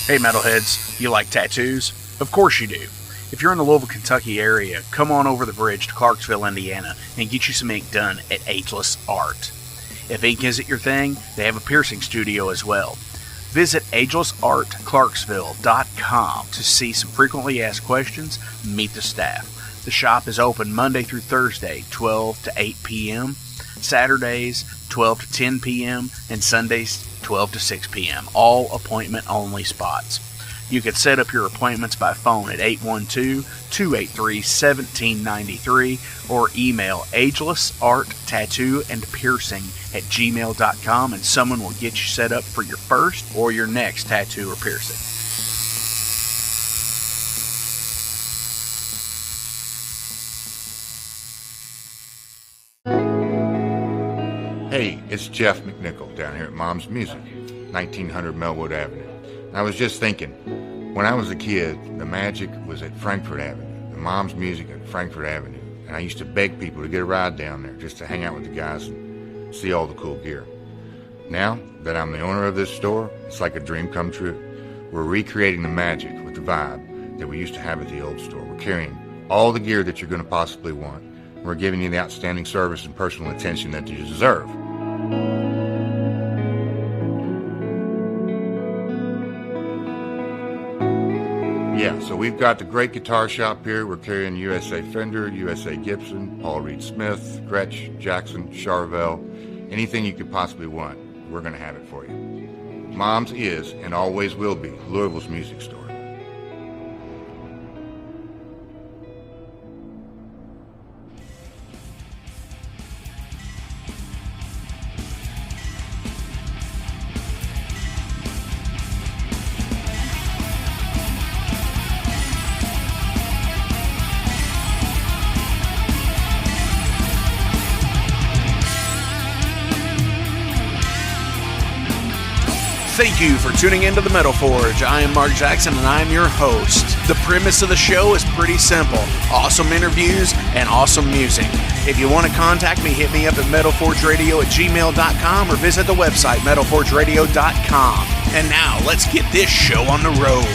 Hey metalheads, you like tattoos? Of course you do. If you're in the Louisville, Kentucky area, come on over the bridge to Clarksville, Indiana, and get you some ink done at Ageless Art. If ink isn't your thing, they have a piercing studio as well. Visit agelessartclarksville.com to see some frequently asked questions, meet the staff. The shop is open Monday through Thursday, 12 to 8 p.m., Saturdays, 12 to 10 p.m., and Sundays, 12 to 6 p.m., all appointment-only spots. You can set up your appointments by phone at 812-283-1793 or email agelessarttattooandpiercing@gmail.com and someone will get you set up for your first or your next tattoo or piercing. Hey, it's Jeff McNichol down here at Mom's Music, 1900 Melwood Avenue. I was just thinking, when I was a kid, the magic was at Frankfort Avenue, the Mom's Music at Frankfort Avenue, and I used to beg people to get a ride down there just to hang out with the guys and see all the cool gear. Now that I'm the owner of this store, it's like a dream come true. We're recreating the magic with the vibe that we used to have at the old store. We're carrying all the gear that you're going to possibly want. We're giving you the outstanding service and personal attention that you deserve. Yeah, so we've got the great guitar shop here. We're carrying USA Fender, USA Gibson, Paul Reed Smith, Gretsch, Jackson, Charvel. Anything you could possibly want, we're going to have it for you. Mom's is and always will be Louisville's music store. Thank you for tuning into the Metal Forge. I am Mark Jackson and I am your host. The premise of the show is pretty simple. Awesome interviews and awesome music. If you want to contact me, hit me up at metalforgeradio@gmail.com or visit the website metalforgeradio.com. And now let's get this show on the road.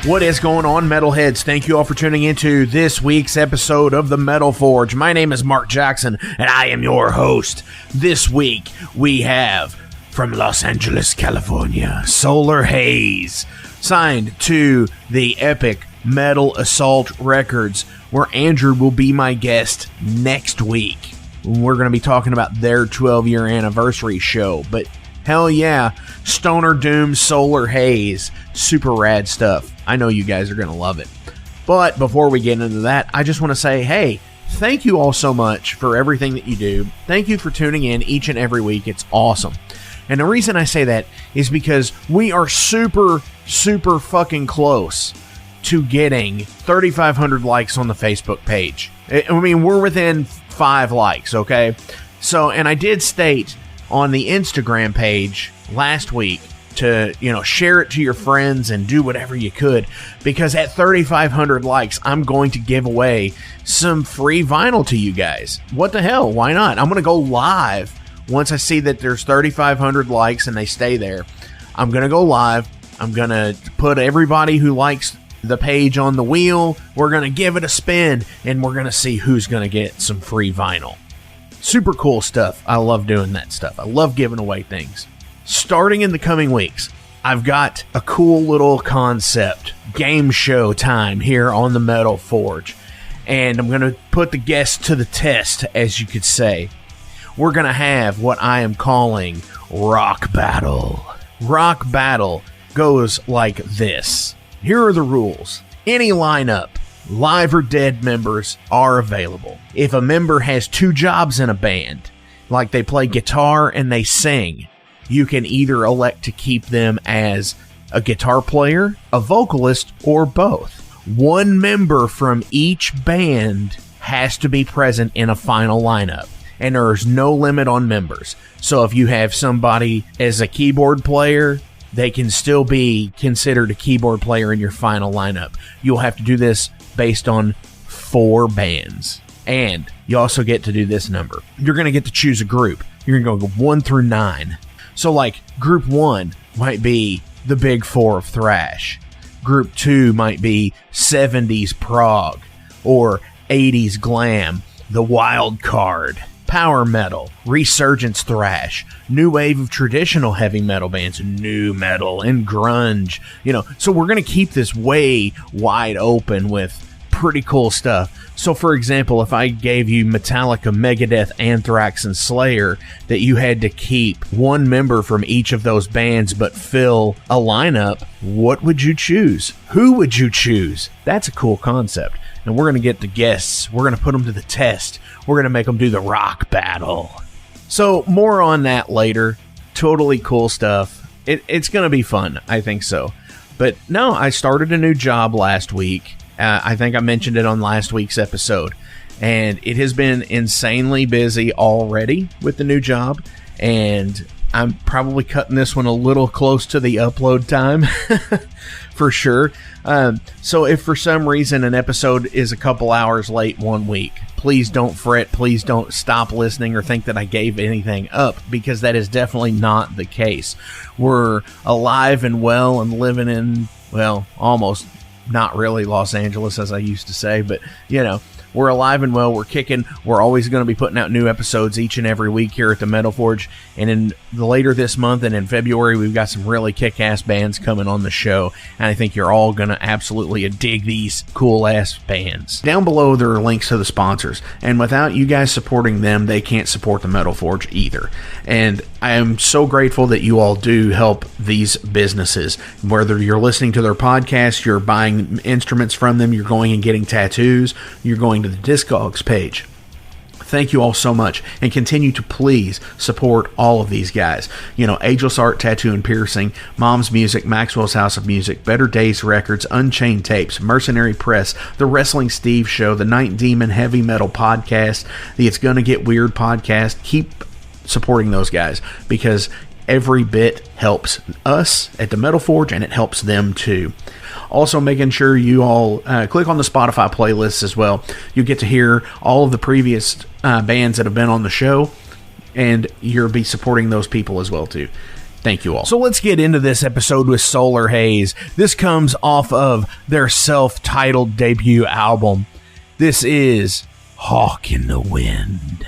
What is going on, metalheads? Thank you all for tuning into this week's episode of the Metal Forge. My name is Mark Jackson, and I am your host. This week, we have, from Los Angeles, California, Solar Haze, signed to the epic Metal Assault Records, where Andrew will be my guest next week. We're going to be talking about their 12-year anniversary show, but hell yeah, Stoner Doom Solar Haze, super rad stuff. I know you guys are going to love it. But before we get into that, I just want to say, hey, thank you all so much for everything that you do. Thank you for tuning in each and every week. It's awesome. And the reason I say that is because we are super, super fucking close to getting 3,500 likes on the Facebook page. I mean, we're within 5 likes, okay? So, and I did state on the Instagram page last week to, share it to your friends and do whatever you could, because at 3,500 likes, I'm going to give away some free vinyl to you guys. What the hell? Why not? I'm going to go live once I see that there's 3,500 likes and they stay there. I'm going to go live. I'm going to put everybody who likes the page on the wheel. We're going to give it a spin, and we're going to see who's going to get some free vinyl. Super cool stuff. I love doing that stuff. I love giving away things. Starting in the coming weeks, I've got a cool little concept, game show time here on the Metal Forge. And I'm going to put the guests to the test, as you could say. We're going to have what I am calling Rock Battle. Rock Battle goes like this. Here are the rules. Any lineup, live or dead members are available. If a member has 2 jobs in a band, like they play guitar and they sing, you can either elect to keep them as a guitar player, a vocalist, or both. 1 member from each band has to be present in a final lineup, and there's no limit on members. So if you have somebody as a keyboard player, they can still be considered a keyboard player in your final lineup. You'll have to do this based on 4 bands. And you also get to do this number. You're going to get to choose a group. You're going to go 1 through 9. So like group 1 might be the big 4 of thrash. Group 2 might be 70s prog or 80s glam, the wild card, power metal, resurgence thrash, new wave of traditional heavy metal bands, new metal, and grunge. So we're going to keep this way wide open with pretty cool stuff. So for example, if I gave you Metallica, Megadeth, Anthrax, and Slayer, that you had to keep one member from each of those bands but fill a lineup, what would you choose? Who would you choose? That's a cool concept. And we're going to get the guests. We're going to put them to the test. We're going to make them do the rock battle. So more on that later. Totally cool stuff. It's going to be fun. I think so. But no, I started a new job last week. I think I mentioned it on last week's episode. And it has been insanely busy already with the new job. And I'm probably cutting this one a little close to the upload time. For sure. So if for some reason an episode is a couple hours late one week, please don't fret. Please don't stop listening or think that I gave anything up, because that is definitely not the case. We're alive and well and living in, well, almost not really Los Angeles, as I used to say, but we're alive and well. We're kicking. We're always going to be putting out new episodes each and every week here at the Metal Forge. And in later this month and in February, we've got some really kick-ass bands coming on the show. And I think you're all going to absolutely dig these cool-ass bands. Down below, there are links to the sponsors. And without you guys supporting them, they can't support the Metal Forge either. And I am so grateful that you all do help these businesses. Whether you're listening to their podcast, you're buying instruments from them, you're going and getting tattoos, you're going to the Discogs page. Thank you all so much, and continue to please support all of these guys. Ageless Art, Tattoo and Piercing, Mom's Music, Maxwell's House of Music, Better Days Records, Unchained Tapes, Mercenary Press, The Wrestling Steve Show, The Night Demon Heavy Metal Podcast, the It's Gonna Get Weird Podcast. Keep supporting those guys, because every bit helps us at the Metal Forge, and it helps them too. Also, making sure you all click on the Spotify playlists as well. You'll get to hear all of the previous bands that have been on the show, and you'll be supporting those people as well too. Thank you all. So let's get into this episode with Solar Haze. This comes off of their self-titled debut album. This is Hawk in the Wind.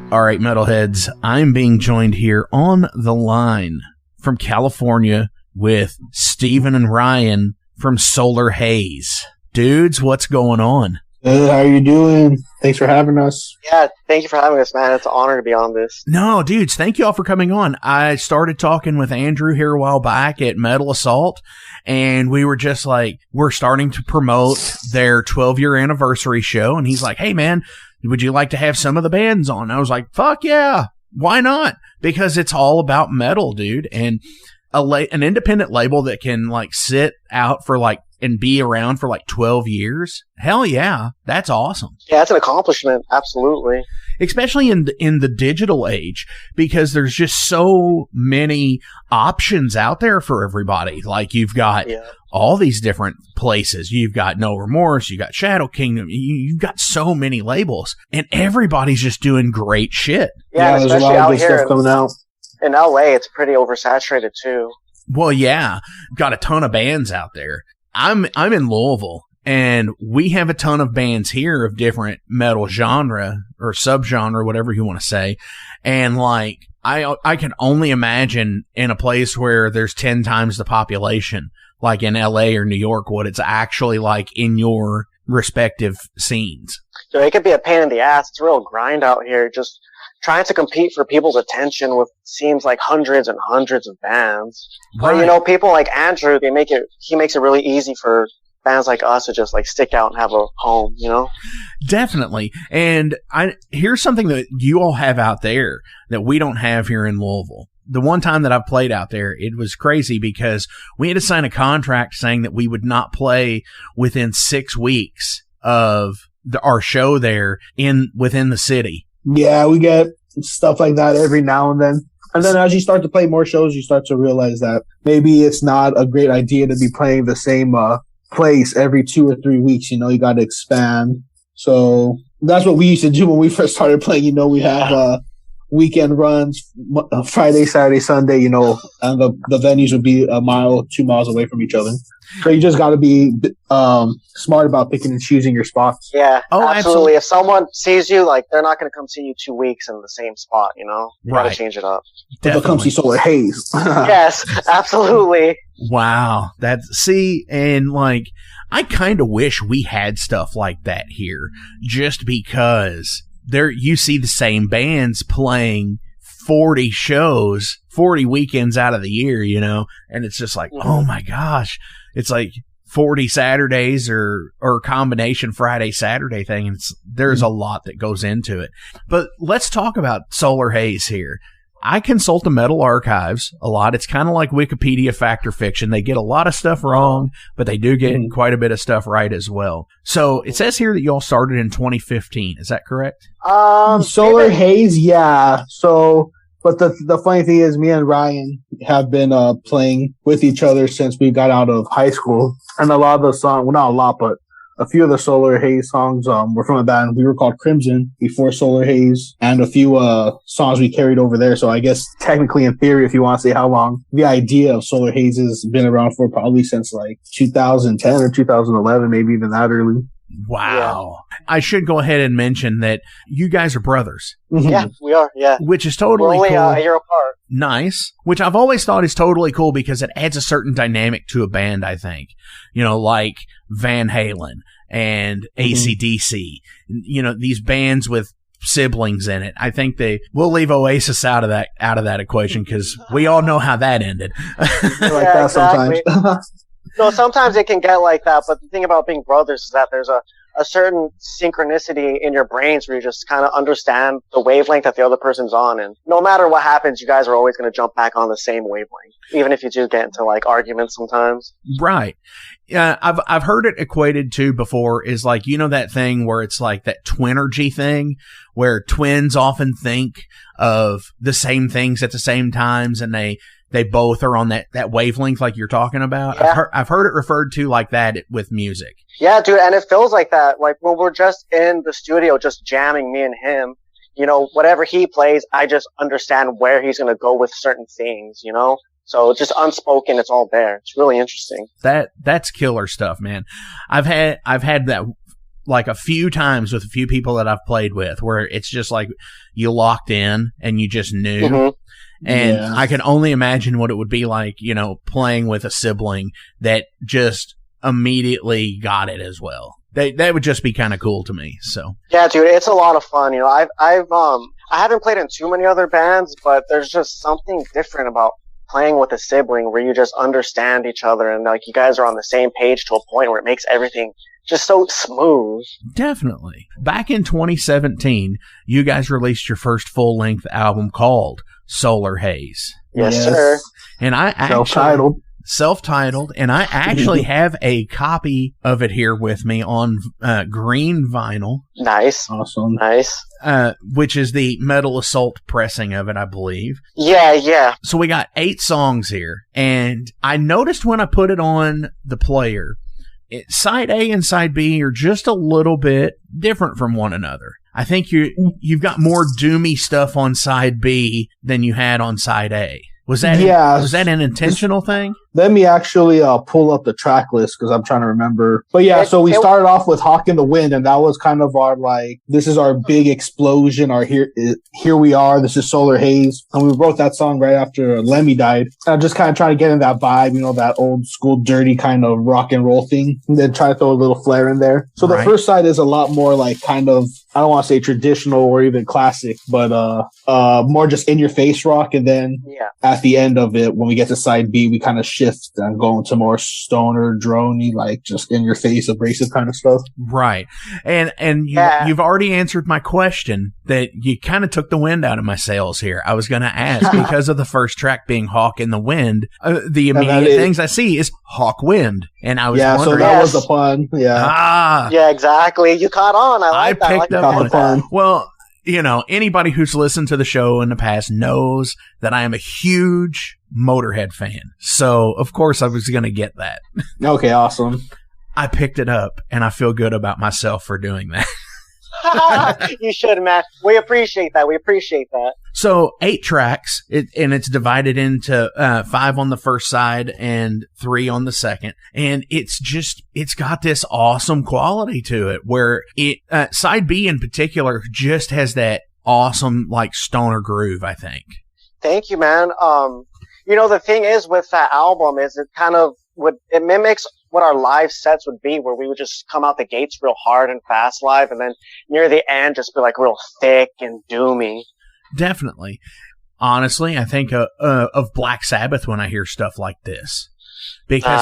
All right, metalheads, I'm being joined here on the line from California with Steven and Ryan from Solar Haze. Dudes, what's going on? Good, how are you doing? Thanks for having us. Yeah, thank you for having us, man. It's an honor to be on this. No, dudes, thank you all for coming on. I started talking with Andrew here a while back at Metal Assault, and we were just like, we're starting to promote their 12-year anniversary show, and he's like, hey, man, would you like to have some of the bands on? I was like, fuck yeah, why not? Because it's all about metal, dude, and an independent label that can like sit out for like and be around for like 12 years. Hell yeah, that's awesome. Yeah, it's an accomplishment, absolutely. Especially in the digital age, because there's just so many options out there for everybody. Like you've got all these different places. You've got No Remorse, you got Shadow Kingdom, you've got so many labels, and everybody's just doing great shit. Yeah, there's a lot of good stuff coming out. In LA, it's pretty oversaturated too. Well, yeah, got a ton of bands out there. I'm in Louisville, and we have a ton of bands here of different metal genre or subgenre, whatever you want to say. And like, I can only imagine in a place where there's 10 times the population, like in LA or New York, what it's actually like in your respective scenes. So it could be a pain in the ass. It's a real grind out here. Just trying to compete for people's attention with seems like hundreds and hundreds of bands. Right. But, you know, people like Andrew, he makes it really easy for bands like us to just like stick out and have a home, you know? Definitely. And here's something that you all have out there that we don't have here in Louisville. The one time that I've played out there, it was crazy because we had to sign a contract saying that we would not play within 6 weeks of our show there within the city. Yeah, we get stuff like that every now and then. And then as you start to play more shows, you start to realize that maybe it's not a great idea to be playing the same place every 2 or 3 weeks. You know, you got to expand. So that's what we used to do when we first started playing. You know, we have weekend runs, Friday, Saturday, Sunday, you know, and the venues would be 1 mile, 2 miles away from each other. So you just got to be smart about picking and choosing your spots. Yeah, absolutely. If someone sees you, like, they're not going to come see you 2 weeks in the same spot, you know? You got to change it up. They'll come see Solar Haze. Yes, absolutely. Wow. And like, I kind of wish we had stuff like that here, just because you see the same bands playing 40 shows, 40 weekends out of the year, you know, and it's just like, oh my gosh, it's like 40 Saturdays or a combination Friday, Saturday thing. And there's a lot that goes into it. But let's talk about Solar Haze here. I consult the Metal Archives a lot. It's kind of like Wikipedia fact or fiction. They get a lot of stuff wrong, but they do get quite a bit of stuff right as well. So it says here that y'all started in 2015. Is that correct? Solar Haze, yeah. So, but the funny thing is, me and Ryan have been playing with each other since we got out of high school. And a lot of the songs, well, not a lot, but a few of the Solar Haze songs were from a band. We were called Crimson before Solar Haze, and a few songs we carried over there. So I guess technically, in theory, if you want to say how long, the idea of Solar Haze has been around for probably since like 2010 or 2011, maybe even that early. Wow. Yeah. I should go ahead and mention that you guys are brothers. Mm-hmm. Yeah, we are, yeah. Which is totally We're only cool. A year apart. Nice. Which I've always thought is totally cool because it adds a certain dynamic to a band, I think. You know, like Van Halen and AC/DC. You know, these bands with siblings in it. I think we'll leave Oasis out of that equation because we all know how that ended. That exactly. Sometimes. No, sometimes it can get like that, but the thing about being brothers is that there's a certain synchronicity in your brains where you just kind of understand the wavelength that the other person's on, and no matter what happens, you guys are always going to jump back on the same wavelength, even if you do get into like arguments sometimes. Right. Yeah, I've heard it equated to before is like, you know, that thing where it's like that twinergy thing where twins often think of the same things at the same times, and they both are on that wavelength like you're talking about. Yeah. I've heard it referred to like that with music. Yeah, dude, and it feels like that. Like when we're just in the studio, just jamming, me and him, you know, whatever he plays, I just understand where he's going to go with certain things, you know? So just unspoken, it's all there. It's really interesting. That's killer stuff, man. I've had that like a few times with a few people that I've played with where it's just like you locked in and you just knew. Mm-hmm. And Yeah. I can only imagine what it would be like, you know, playing with a sibling that just immediately got it as well. That would just be kind of cool to me. So Yeah, dude, it's a lot of fun. You know, I haven't played in too many other bands, but there's just something different about playing with a sibling where you just understand each other and like you guys are on the same page to a point where it makes everything just so smooth. definitely. Back in 2017, you guys released your first full-length album called Solar Haze. Yes, sir. And I actually... Self-titled, and I actually have a copy of it here with me on green vinyl. Nice. Awesome. Nice. Which is the Metal Assault pressing of it, I believe. Yeah. So we got 8 songs here, and I noticed when I put it on the player, side A and side B are just a little bit different from one another. I think you've got more doomy stuff on side B than you had on side A. Was that an intentional thing? Let me actually pull up the track list because I'm trying to remember. But yeah, so we started off with Hawk in the Wind, and that was kind of our like, this is our big explosion. Our here we are. This is Solar Haze, and we wrote that song right after Lemmy died. And I'm just kind of trying to get in that vibe, you know, that old school dirty kind of rock and roll thing, and then try to throw a little flair in there. So the first side is a lot more like kind of, I don't want to say traditional or even classic, but more just in your face rock, and then at the end of it, when we get to side B, we kind of shift and go into more stoner, droney, like just in your face, abrasive kind of stuff. Right. And you've already answered my question that you kind of took the wind out of my sails here. I was going to ask, because of the first track being Hawk in the Wind, the immediate things I see is Hawk Wind. And I was wondering. So that was the pun. Yeah. Yeah, exactly. You caught on. I picked up on it. Well, you know, anybody who's listened to the show in the past knows that I am a huge Motorhead fan. So, of course, I was going to get that. Okay, awesome. I picked it up, and I feel good about myself for doing that. You should, man. We appreciate that. So 8 tracks, and it's divided into 5 on the first side and 3 on the second. And it's got this awesome quality to it where side B in particular just has that awesome like stoner groove, I think. Thank you, man. You know, the thing is with that album is it kind of it mimics what our live sets would be, where we would just come out the gates real hard and fast live, and then near the end just be like real thick and doomy. Definitely. Honestly, I think of Black Sabbath when I hear stuff like this, because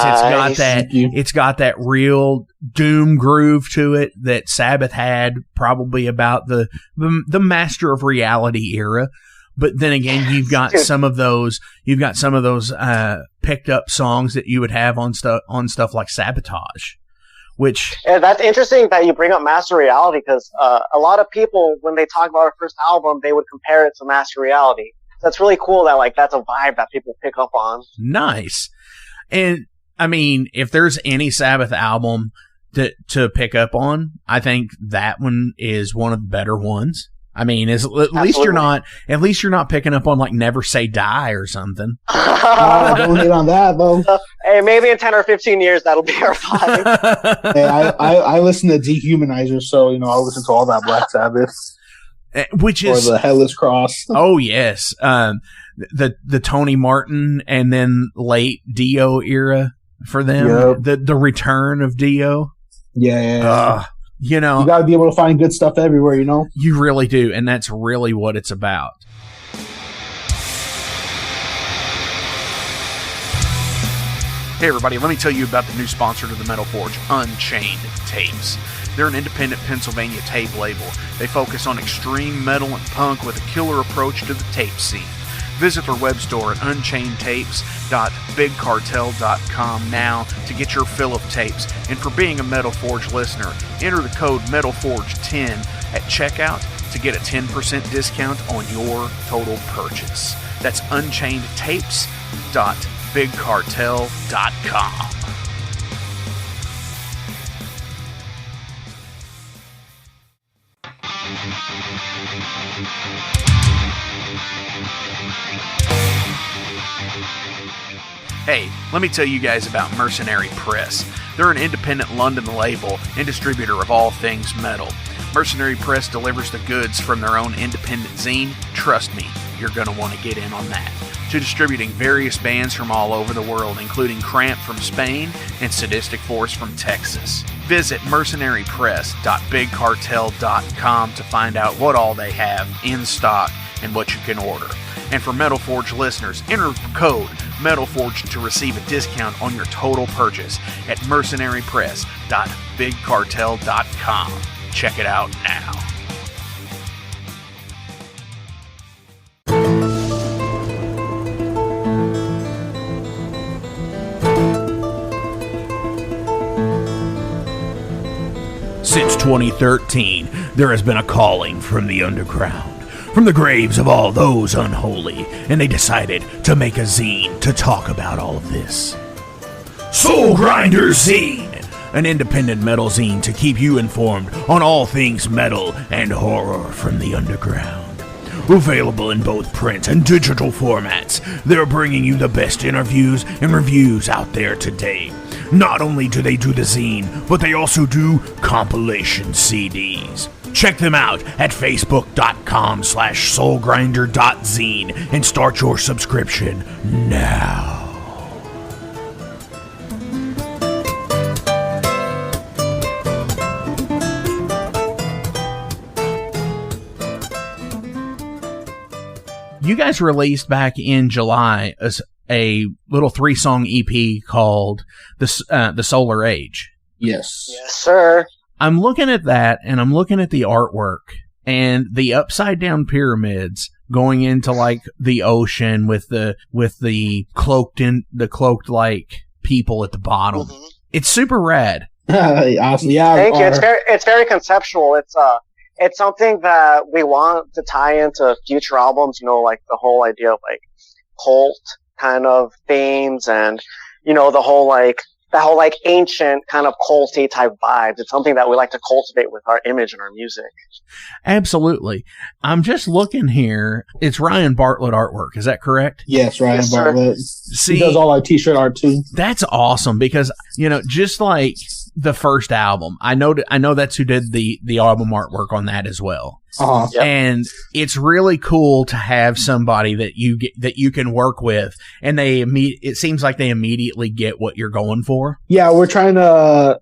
it's got that real doom groove to it that Sabbath had probably about the Master of Reality era. But then again, you've got some of those picked up songs that you would have on stuff like Sabotage, which... Yeah, that's interesting that you bring up Master Reality, because a lot of people, when they talk about our first album, they would compare it to Master Reality. So it's really cool that like that's a vibe that people pick up on. Nice. And I mean, if there's any Sabbath album to pick up on, I think that one is one of the better ones. I mean, at least you're not picking up on like Never Say Die or something. Don't hit on that though. Hey, maybe in 10 or 15 years that'll be our vibe. Hey, I listen to Dehumanizer, so you know I'll listen to all that Black Sabbath, which is or the Hellish Cross. Oh yes, the Tony Martin and then late Dio era for them. Yep. The return of Dio. Yeah. You know, you got to be able to find good stuff everywhere, you know? You really do, and that's really what it's about. Hey everybody, let me tell you about the new sponsor to the Metal Forge, Unchained Tapes. They're an independent Pennsylvania tape label. They focus on extreme metal and punk with a killer approach to the tape scene. Visit their web store at unchainedtapes.bigcartel.com now to get your fill of tapes. And for being a Metal Forge listener, enter the code METALFORGE10 at checkout to get a 10% discount on your total purchase. That's unchainedtapes.bigcartel.com. Hey, let me tell you guys about Mercenary Press. They're an independent London label and distributor of all things metal. Mercenary Press delivers the goods from their own independent zine. Trust me, you're going to want to get in on that. To distributing various bands from all over the world, including Cramp from Spain and Sadistic Force from Texas. Visit mercenarypress.bigcartel.com to find out what all they have in stock and what you can order. And for Metal Forge listeners, enter code MetalForge to receive a discount on your total purchase at mercenarypress.bigcartel.com. Check it out now. Since 2013, there has been a calling from the underground, from the graves of all those unholy, and they decided to make a zine to talk about all of this. Soulgrinder Zine, an independent metal zine to keep you informed on all things metal and horror from the underground. Available in both print and digital formats, they're bringing you the best interviews and reviews out there today. Not only do they do the zine, but they also do compilation CDs. Check them out at facebook.com/soulgrinder.zine and start your subscription now. You guys released back in July a little 3-song EP called the Solar Age. Yes. Yes, sir. I'm looking at that, and I'm looking at the artwork and the upside down pyramids going into like the ocean with the cloaked like people at the bottom. Mm-hmm. It's super rad. Awesome. Yeah. Thank you. It's very conceptual. It's something that we want to tie into future albums. You know, like the whole idea of like cult kind of themes, and you know the whole ancient kind of culty type vibes. It's something that we like to cultivate with our image and our music. Absolutely. I'm just looking here. It's Ryan Bartlett artwork. Is that correct? Yes, Ryan Bartlett. See, he does all our t-shirt art too. That's awesome because, you know, just like the first album, I know that's who did the album artwork on that as well. Uh-huh. Yep. And it's really cool to have somebody that you can work with, and it seems like they immediately get what you're going for. Yeah, we're trying to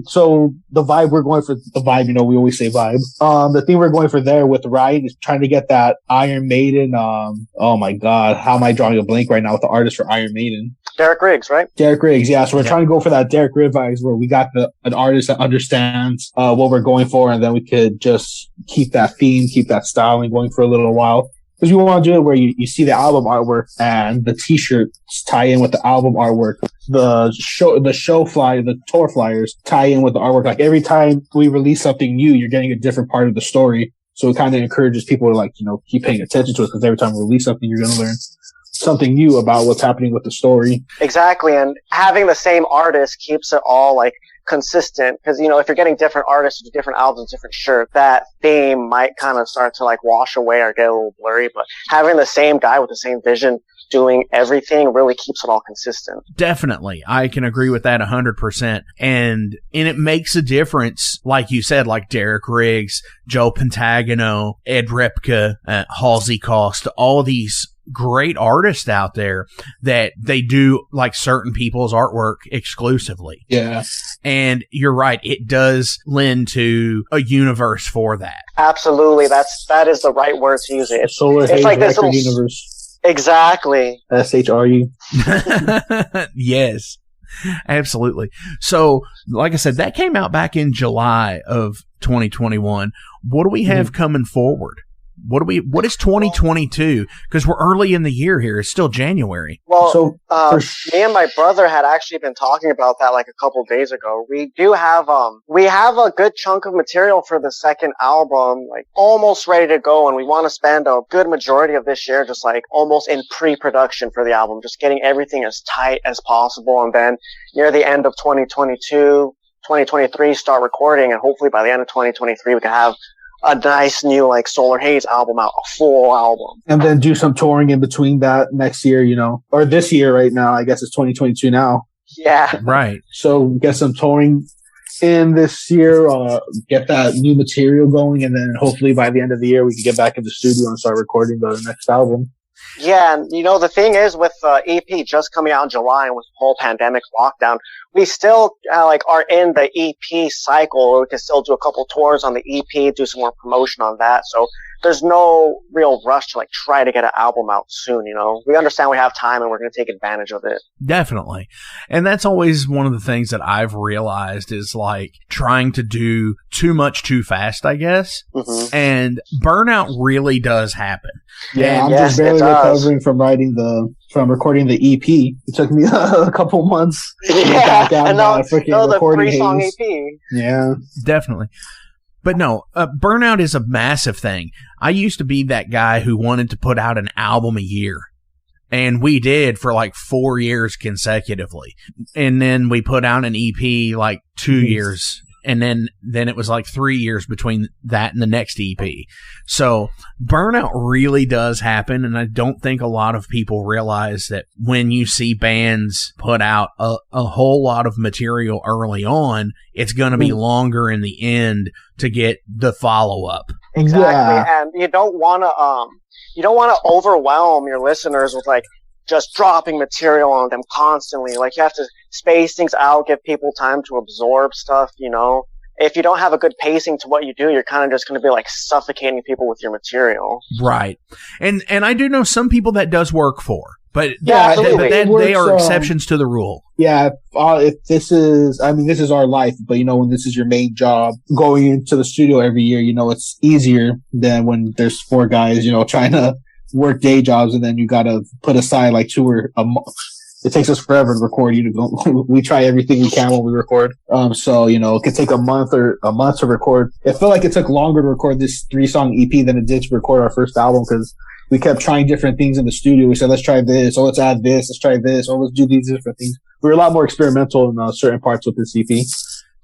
so the vibe we're going for, the vibe, you know, we always say vibe. The thing we're going for there with Ryan is trying to get that Iron Maiden, oh my God, how am I drawing a blank right now with the artist for Iron Maiden? Derek Riggs, right? Derek Riggs, yeah. So we're trying to go for that Derek Riggs vibes where we got an artist that understands what we're going for, and then we could just keep that theme, keep that styling going for a little while. Because we want to do it where you see the album artwork and the t-shirts tie in with the album artwork. The show flyer, the tour flyers tie in with the artwork. Like every time we release something new, you're getting a different part of the story. So it kind of encourages people to like, you know, keep paying attention to it, because every time we release something, you're going to learn something new about what's happening with the story. Exactly. And having the same artist keeps it all like consistent, because you know, if you're getting different artists with different albums, different shirt, that theme might kind of start to like wash away or get a little blurry. But having the same guy with the same vision doing everything really keeps it all consistent. Definitely. I can agree with that 100%. And it makes a difference, like you said, like Derek Riggs, Joe Pantagano, Ed Repka, Halsey Cost, all these great artists out there that they do like certain people's artwork exclusively. Yeah. And you're right, it does lend to a universe for that. Absolutely. That is the right word to use it. It's like this little universe. Exactly. SHRU. Yes. Absolutely. So, like I said, that came out back in July of 2021. What do we have coming forward? What is 2022? Because we're early in the year here. It's still January. Well, me and my brother had actually been talking about that like a couple days ago. We do have, we have a good chunk of material for the second album, like almost ready to go. And we want to spend a good majority of this year just like almost in pre-production for the album, just getting everything as tight as possible. And then near the end of 2022, 2023, start recording. And hopefully by the end of 2023, we can have a nice new like Solar Haze album out, a full album. And then do some touring in between that next year, or this year right now. I guess it's 2022 now. Yeah. Right. So get some touring in this year, get that new material going, and then hopefully by the end of the year we can get back in the studio and start recording the next album. Yeah, and the thing is with EP just coming out in July and with the whole pandemic lockdown, we still are in the EP cycle. We can still do a couple tours on the EP, do some more promotion on that. So there's no real rush to try to get an album out soon. We understand we have time and we're going to take advantage of it. Definitely. And that's always one of the things that I've realized is trying to do too much too fast, I guess. Mm-hmm. And burnout really does happen. Yeah, I'm just barely recovering from recording the EP. It took me a couple months to get back out freaking recording the 3-song EP. Yeah. Definitely. But no, burnout is a massive thing. I used to be that guy who wanted to put out an album a year. And we did for 4 years consecutively. And then we put out an EP 2 years. And then it was 3 years between that and the next EP. So burnout really does happen. And I don't think a lot of people realize that when you see bands put out a whole lot of material early on, it's going to be longer in the end to get the follow up. Exactly. Yeah. And you don't want to overwhelm your listeners with just dropping material on them constantly. You have to space things out, give people time to absorb stuff, If you don't have a good pacing to what you do, you're kind of just going to be suffocating people with your material. Right. And I do know some people that does work for, but yeah, they are exceptions to the rule. Yeah. If this is our life, but when this is your main job, going into the studio every year, it's easier than when there's 4 guys, trying to work day jobs, and then you got to put aside 2 or a month. It takes us forever to record. We try everything we can when we record. So it could take a month to record. It felt like it took longer to record this 3-song EP than it did to record our first album, because we kept trying different things in the studio. We said, let's try this, or let's add this, let's try this, or let's do these different things. We were a lot more experimental in certain parts with this EP.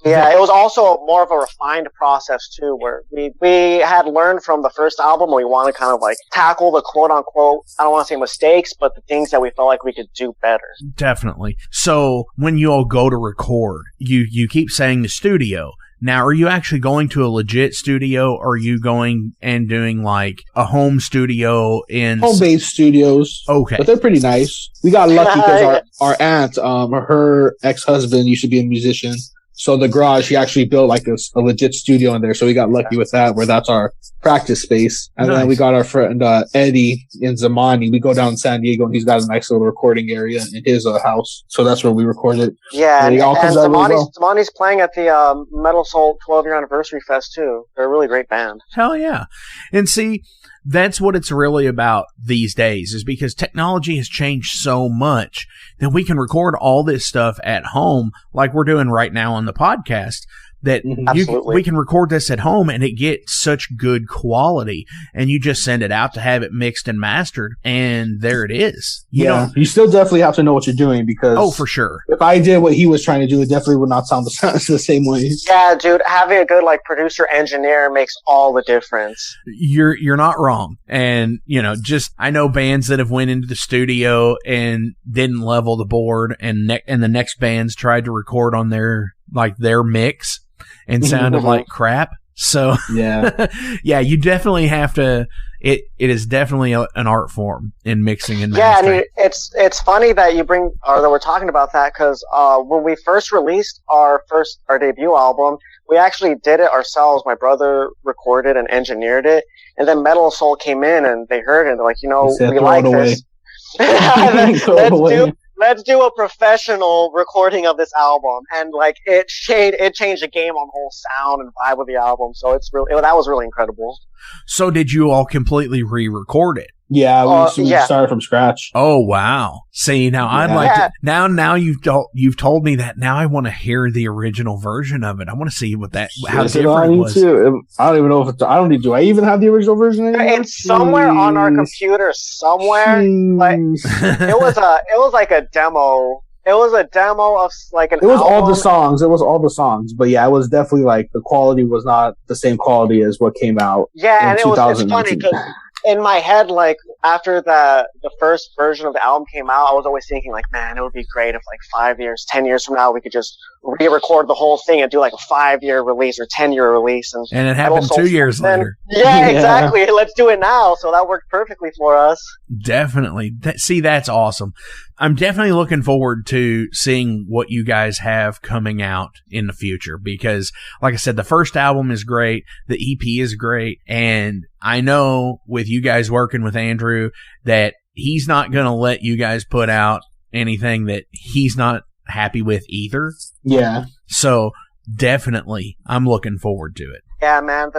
Yeah, it was also more of a refined process too, where we had learned from the first album. We want to kind of tackle the quote unquote, I don't want to say mistakes, but the things that we felt like we could do better. Definitely. So when you all go to record, you keep saying the studio. Now, are you actually going to a legit studio, or are you going and doing a home studio in home-based studios? Okay, but they're pretty nice. We got lucky because our aunt, her ex-husband used to be a musician. So the garage, he actually built a legit studio in there. So we got lucky with that, where that's our practice space. And then we got our friend Eddie in Zamani. We go down in San Diego, and he's got a nice little recording area in his house. So that's where we recorded. Yeah, and Zamani's playing at the Metal Soul 12-year anniversary fest too. They're a really great band. Hell yeah. And see, that's what it's really about these days, is because technology has changed so much that we can record all this stuff at home, like we're doing right now on the podcast, that we can record this at home and it gets such good quality, and you just send it out to have it mixed and mastered, and there it is. You still definitely have to know what you're doing, because for sure, if I did what he was trying to do, it definitely would not sound the same way. Yeah, dude, having a good producer engineer makes all the difference. You're not wrong. And I know bands that have went into the studio and didn't level the board, and the next bands tried to record on their mix and sounded like crap. So yeah, you definitely have to. It is definitely an art form in mixing and mastering. Yeah, and it's funny that that we're talking about that, because when we first released our debut album, we actually did it ourselves. My brother recorded and engineered it, and then Metal Soul came in and they heard it. And they're like, we like this. Let's do a professional recording of this album, and it changed the game on the whole sound and vibe of the album. So that was really incredible. So did you all completely re-record it? Yeah, we started from scratch. Oh wow! See, now I'd like to. Now you've told me that. Now I want to hear the original version of it. I want to see how different it was. I don't even know if I don't need. Do I even have the original version anymore? It's somewhere on our computer somewhere. It was like a demo. It was a demo of like an It was album. all the songs. It was all the songs. But yeah, it was definitely like the quality was not the same quality as what came out. Yeah, and in it's funny 2019. because in my head, like after the first version of the album came out, I was always thinking like, man, it would be great if like 5 years, 10 years from now, we could just re-record the whole thing and do like a 5-year release or 10-year release. And it happened 2 years later. Yeah, exactly. Let's do it now. So that worked perfectly for us. Definitely. See, that's awesome. I'm definitely looking forward to seeing what you guys have coming out in the future because, like I said, the first album is great. The EP is great. And I know with you guys working with Andrew that he's not going to let you guys put out anything that he's not happy with either. Yeah. So definitely, I'm looking forward to it. Yeah, man.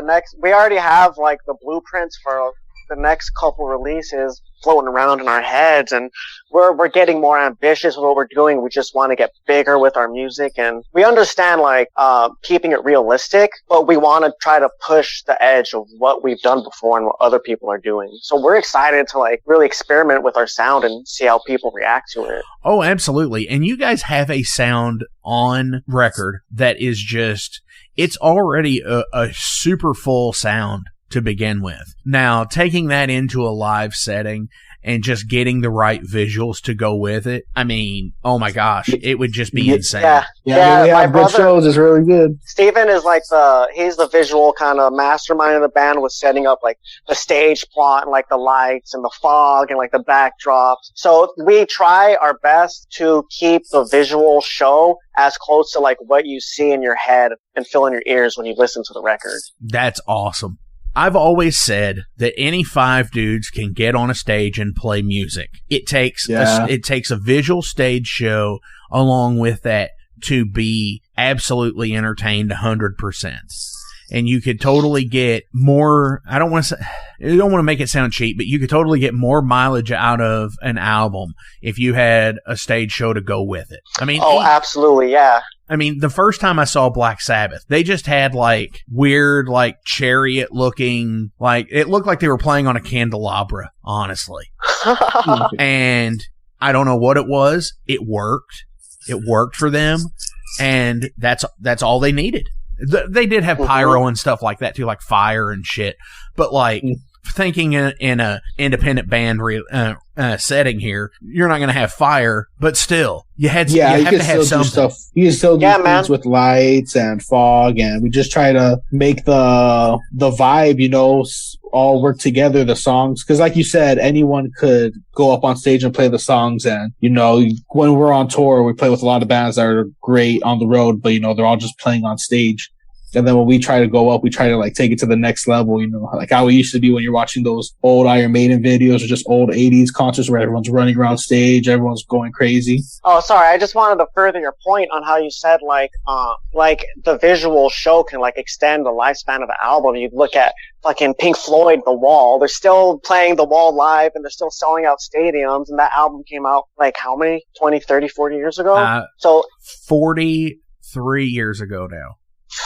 We already have like the blueprints for the next couple releases floating around in our heads, and we're getting more ambitious with what we're doing. We just want to get bigger with our music, and we understand like keeping it realistic, but we want to try to push the edge of what we've done before and what other people are doing. So we're excited to like really experiment with our sound and see how people react to it. Oh, absolutely. And you guys have a sound on record that is just, it's already a super full sound to begin with. Now, taking that into a live setting and just getting the right visuals to go with it, I mean, oh my gosh, it would just be insane. Yeah, we my have good brother, shows. It's really good. Steven is like he's the visual kind of mastermind of the band with setting up like the stage plot and like the lights and the fog and like the backdrops. So we try our best to keep the visual show as close to like what you see in your head and feel in your ears when you listen to the record. That's awesome. I've always said that any 5 dudes can get on a stage and play music. It takes a visual stage show along with that to be absolutely entertained 100%. And you could totally get more, I don't want to make it sound cheap, but you could totally get more mileage out of an album if you had a stage show to go with it. I mean, absolutely, yeah. I mean, the first time I saw Black Sabbath, they just had like weird, like chariot looking, like it looked like they were playing on a candelabra, honestly. And I don't know what it was. It worked. It worked for them. And that's all they needed. They did have pyro and stuff like that too, like fire and shit. But like thinking in a independent band setting here, you're not going to have fire, but still, you have to have something. Stuff. You can still do things with lights and fog, and we just try to make the vibe, you know, all work together. The songs, because like you said, anyone could go up on stage and play the songs, and you know, when we're on tour, we play with a lot of bands that are great on the road, but you know, they're all just playing on stage. And then when we try to go up, we try to like take it to the next level, you know, like how it used to be when you're watching those old Iron Maiden videos or just old 80s concerts where everyone's running around stage, everyone's going crazy. Oh, sorry. I just wanted to further your point on how you said like the visual show can like extend the lifespan of an album. You look at fucking Pink Floyd, The Wall. They're still playing The Wall live and they're still selling out stadiums. And that album came out like how many? 20, 30, 40 years ago? So 43 years ago now.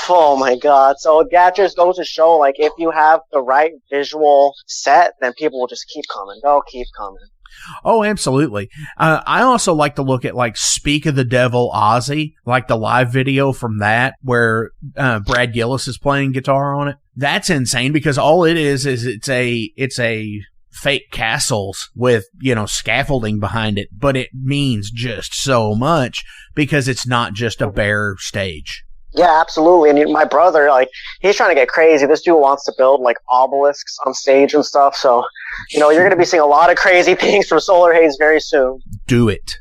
Oh my God. So that just goes to show, like, if you have the right visual set, then people will just keep coming. They'll keep coming. Oh, absolutely. I also like to look at, like, Speak of the Devil Ozzy, like the live video from that where Brad Gillis is playing guitar on it. That's insane because all it is it's a fake castles with, you know, scaffolding behind it, but it means just so much because it's not just a bare stage. Yeah, absolutely. And my brother, like, he's trying to get crazy. This dude wants to build, like, obelisks on stage and stuff. So, you know, you're going to be seeing a lot of crazy things from Solar Haze very soon. Do it.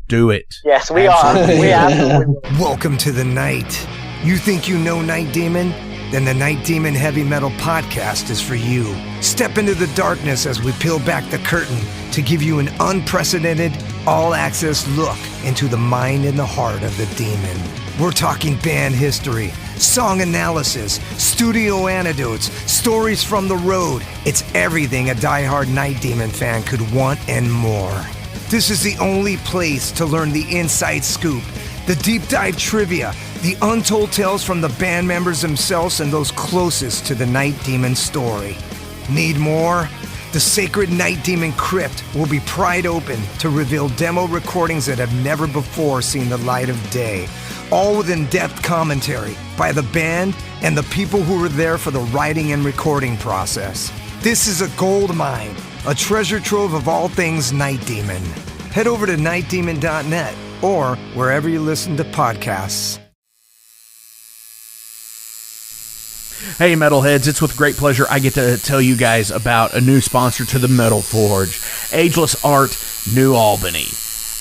Do it. Yes, we absolutely are. We absolutely will. Welcome to the night. You think you know Night Demon? Then the Night Demon Heavy Metal Podcast is for you. Step into the darkness as we peel back the curtain to give you an unprecedented, all-access look into the mind and the heart of the demon. We're talking band history, song analysis, studio anecdotes, stories from the road. It's everything a diehard Night Demon fan could want and more. This is the only place to learn the inside scoop, the deep dive trivia, the untold tales from the band members themselves and those closest to the Night Demon story. Need more? The sacred Night Demon Crypt will be pried open to reveal demo recordings that have never before seen the light of day, all with in-depth commentary by the band and the people who were there for the writing and recording process. This is a gold mine, a treasure trove of all things Night Demon. Head over to nightdemon.net or wherever you listen to podcasts. Hey Metalheads, it's with great pleasure I get to tell you guys about a new sponsor to the Metal Forge, Ageless Art, New Albany.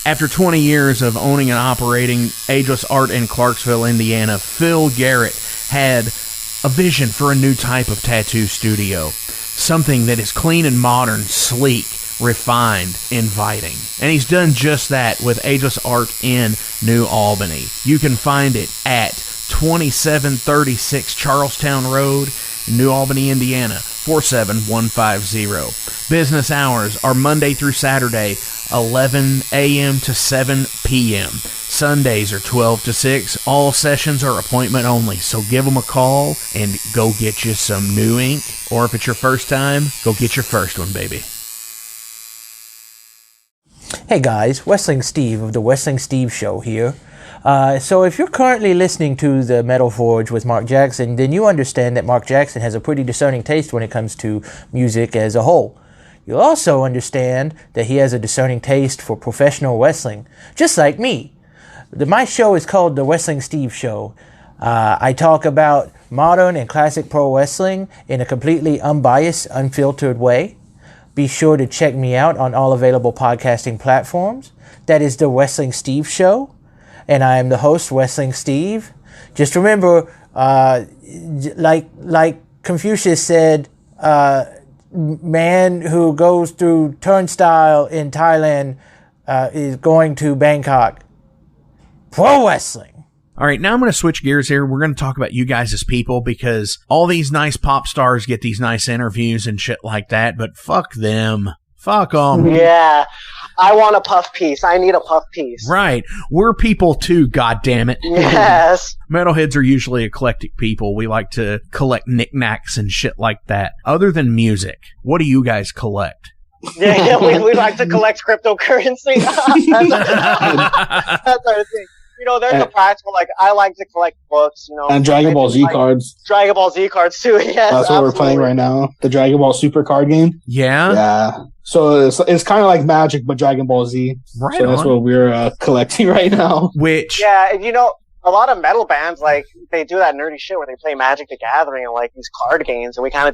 After 20 years of owning and operating Ageless Art in Clarksville, Indiana, Phil Garrett had a vision for a new type of tattoo studio. Something that is clean and modern, sleek, refined, inviting. And he's done just that with Ageless Art in New Albany. You can find it at 2736 Charlestown Road, New Albany, Indiana, 47150. Business hours are Monday through Saturday, 11 a.m. to 7 p.m. Sundays are 12 to 6. All sessions are appointment only, so give them a call and go get you some new ink. Or if it's your first time, go get your first one, baby. Hey guys, Wrestling Steve of the Wrestling Steve Show here. So if you're currently listening to the Metal Forge with Mark Jackson, then you understand that Mark Jackson has a pretty discerning taste when it comes to music as a whole. You'll also understand that he has a discerning taste for professional wrestling, just like me. My show is called The Wrestling Steve Show. I talk about modern and classic pro wrestling in a completely unbiased, unfiltered way. Be sure to check me out on all available podcasting platforms. That is The Wrestling Steve Show. And I am the host, Wrestling Steve. Just remember, like Confucius said, man who goes through turnstile in Thailand is going to Bangkok. Pro wrestling. All right, now I'm going to switch gears here. We're going to talk about you guys as people because all these nice pop stars get these nice interviews and shit like that, but fuck them. Fuck them. Yeah. I want a puff piece. I need a puff piece. Right. We're people too, goddammit. Yes. Metalheads are usually eclectic people. We like to collect knickknacks and shit like that. Other than music, what do you guys collect? Yeah, we like to collect cryptocurrency. That's our thing. You know, there's the practical, like, I like to collect books, you know. And Dragon Ball Z cards. Dragon Ball Z cards, too, yes. That's what absolutely. we're playing right now. The Dragon Ball Super card game. Yeah? Yeah. So it's kind of like Magic, but Dragon Ball Z. Right. So that's what we're collecting right now. Which... Yeah, and you know, a lot of metal bands, like, they do that nerdy shit where they play Magic the Gathering and, like, these card games, and we fell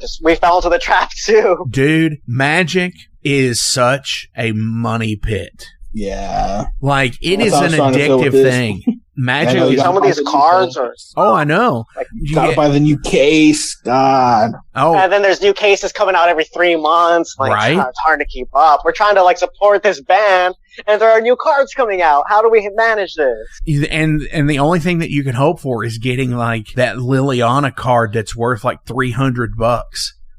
into the trap, too. Dude, Magic is such a money pit. Yeah. Like, it is an addictive thing. Magic. Some of these cards are... Oh, I know. Like, you gotta buy the new case. God. Oh. And then there's new cases coming out every 3 months. Like, right. It's hard to keep up. We're trying to, like, support this band, and there are new cards coming out. How do we manage this? And the only thing that you can hope for is getting, like, that Liliana card that's worth, like, $300.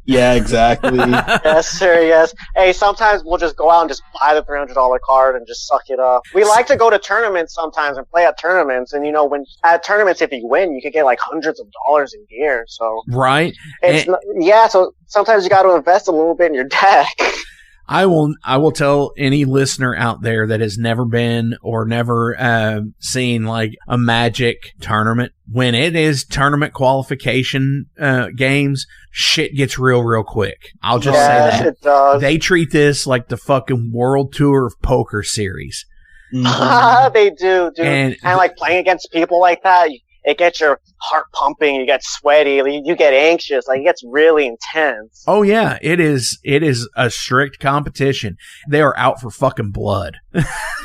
Yeah, exactly. Yes, sir, yes. Hey, sometimes we'll just go out and just buy the $300 card and just suck it up. We like to go to tournaments sometimes and play at tournaments, and you know, at tournaments, if you win, you could get like hundreds of dollars in gear, so. Right. So sometimes you gotta invest a little bit in your deck. I will tell any listener out there that has never been or never seen like a Magic tournament, when it is tournament qualification games, shit gets real quick. I'll just say that. It does. They treat this like the fucking World Tour of Poker series. Mm-hmm. They do, dude. And like playing against people like that, it gets your heart pumping, you get sweaty, you get anxious, like it gets really intense. Oh yeah, it is a strict competition. They are out for fucking blood.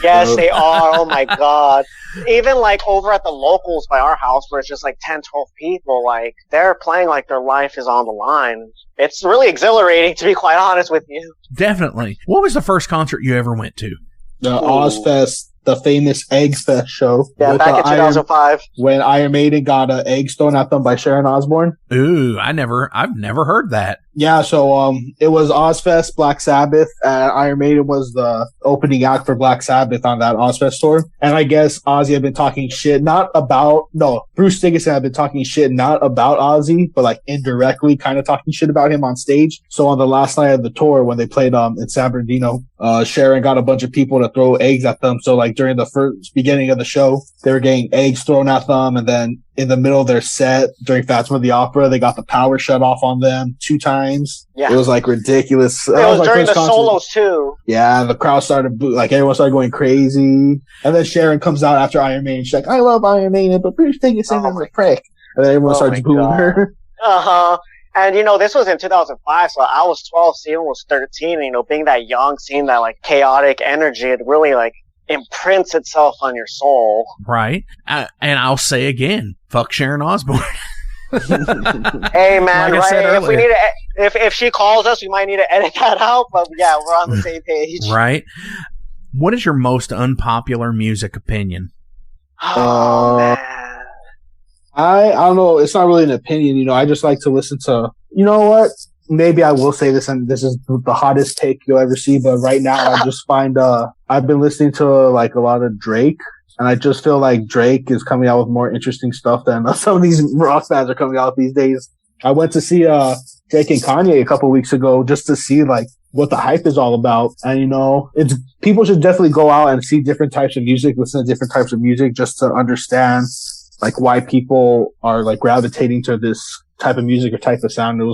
Yes, they are. Oh my god. Even like over at the locals by our house where it's just like 10, 12 people, like they're playing like their life is on the line. It's really exhilarating, to be quite honest with you. Definitely. What was the first concert you ever went to? The Ozfest the famous Egg Fest show. Yeah, back in 2005. When Iron Maiden got eggs thrown at them by Sharon Osbourne. Ooh, I've never heard that. Yeah, so it was Ozfest, Black Sabbath, and Iron Maiden was the opening act for Black Sabbath on that Ozfest tour. And I guess Ozzy had been talking shit, Bruce Dickinson had been talking shit not about Ozzy, but like indirectly kind of talking shit about him on stage. So on the last night of the tour, when they played in San Bernardino, Sharon got a bunch of people to throw eggs at them. So like during the first beginning of the show, they were getting eggs thrown at them, and then in the middle of their set during Phantom of the Opera, they got the power shut off on them 2 times. Yeah. It was like ridiculous. It was during the solos too. Yeah, the crowd started everyone started going crazy. And then Sharon comes out after Iron Maiden. She's like, I love Iron Maiden, but Bruce Dickinson is a prick. And then everyone starts booing her. Uh-huh. And, this was in 2005, so I was 12, Steven was 13, and, being that young, seeing that, like, chaotic energy, it really, like, imprints itself on your soul. Right. And I'll say again, fuck Sharon Osbourne. Hey, man, like right? If we need to, if she calls us, we might need to edit that out, but yeah, we're on the same page. Right. What is your most unpopular music opinion? Oh, man. I don't know. It's not really an opinion, I just like to listen to, you know what? Maybe I will say this, and this is the hottest take you'll ever see, but right now I just find, I've been listening to like a lot of Drake, and I just feel like Drake is coming out with more interesting stuff than some of these rock bands are coming out these days. I went to see, Drake and Kanye a couple weeks ago just to see like what the hype is all about. And, people should definitely go out and see different types of music, listen to different types of music just to understand like why people are like gravitating to this type of music or type of sound. It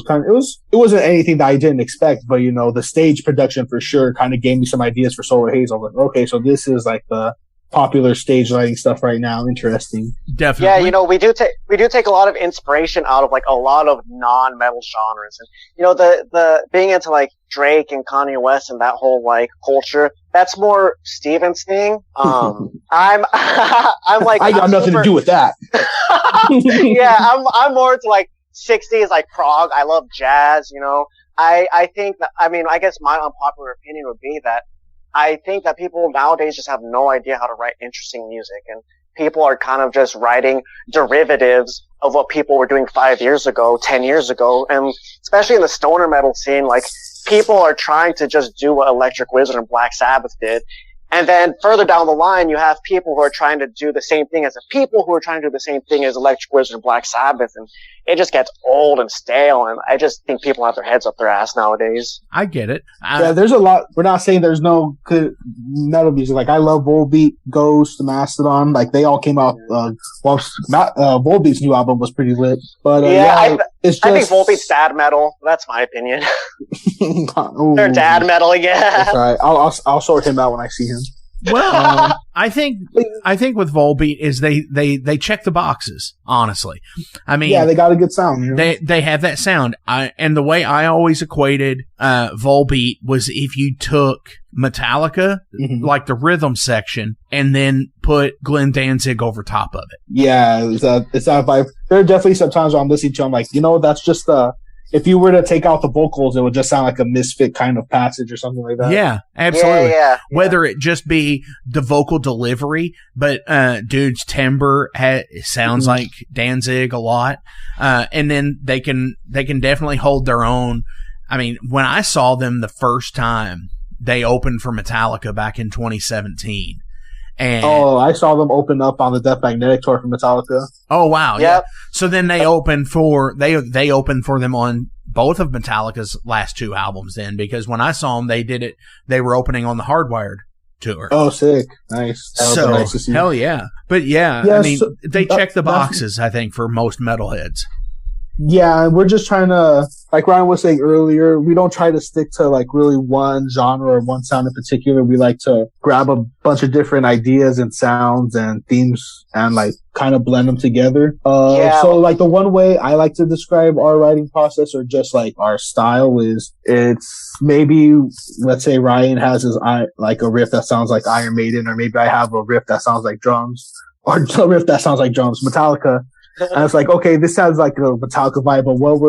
wasn't anything that I didn't expect, but the stage production for sure kind of gave me some ideas for Solar Haze. I was like, okay, so this is like the popular stage lighting stuff right now. Interesting. Definitely. Yeah, we do take a lot of inspiration out of like a lot of non-metal genres, and the being into like Drake and Kanye West and that whole like culture, that's more Steven's thing. I'm like, I got nothing to do with that. Yeah, I'm more into like 60s like prog. I love jazz. I think that, I guess my unpopular opinion would be that I think that people nowadays just have no idea how to write interesting music, and people are kind of just writing derivatives of what people were doing 5 years ago, 10 years ago, and especially in the stoner metal scene, like people are trying to just do what Electric Wizard and Black Sabbath did. And then further down the line, you have people who are trying to do the same thing as the people who are trying to do the same thing as Electric Wizard and Black Sabbath. And it just gets old and stale. And I just think people have their heads up their ass nowadays. I get it. Yeah, there's a lot. We're not saying there's no good metal music. Like, I love Volbeat, Ghost, Mastodon. Like, they all came out. Volbeat's new album was pretty lit. But I think Volbeat's dad metal. That's my opinion. They're dad metal, yeah. That's all right. I'll sort him out when I see him. Well, I think with Volbeat is they check the boxes, honestly. I mean, yeah, they got a good sound. They have that sound. And the way I always equated Volbeat was if you took Metallica, like the rhythm section, and then put Glenn Danzig over top of it. Yeah, it's that vibe. There are definitely some times where I'm listening to them like, that's just if you were to take out the vocals, it would just sound like a misfit kind of passage or something like that. Yeah, absolutely. Yeah. Whether it just be the vocal delivery, but dude's timbre sounds like Danzig a lot, and then they can definitely hold their own. I mean, when I saw them the first time, they opened for Metallica back in 2017. And I saw them open up on the Death Magnetic tour for Metallica. Oh wow, Yep. yeah. So then they opened for they opened for them on both of Metallica's last 2 albums. Then, because when I saw them, they were opening on the Hardwired tour. Oh, sick, nice. So nice to see. hell yeah, but yeah, I mean, they check the boxes. I think for most metalheads. Yeah, and we're just trying to, like Ryan was saying earlier, we don't try to stick to like really one genre or one sound in particular. We like to grab a bunch of different ideas and sounds and themes and like kind of blend them together. So like the one way I like to describe our writing process or just like our style is it's maybe, let's say Ryan has like a riff that sounds like Iron Maiden, or maybe I have a riff that sounds like drums, or a riff that sounds like drums, Metallica. And it's like, okay, this sounds like a Metallica vibe, but what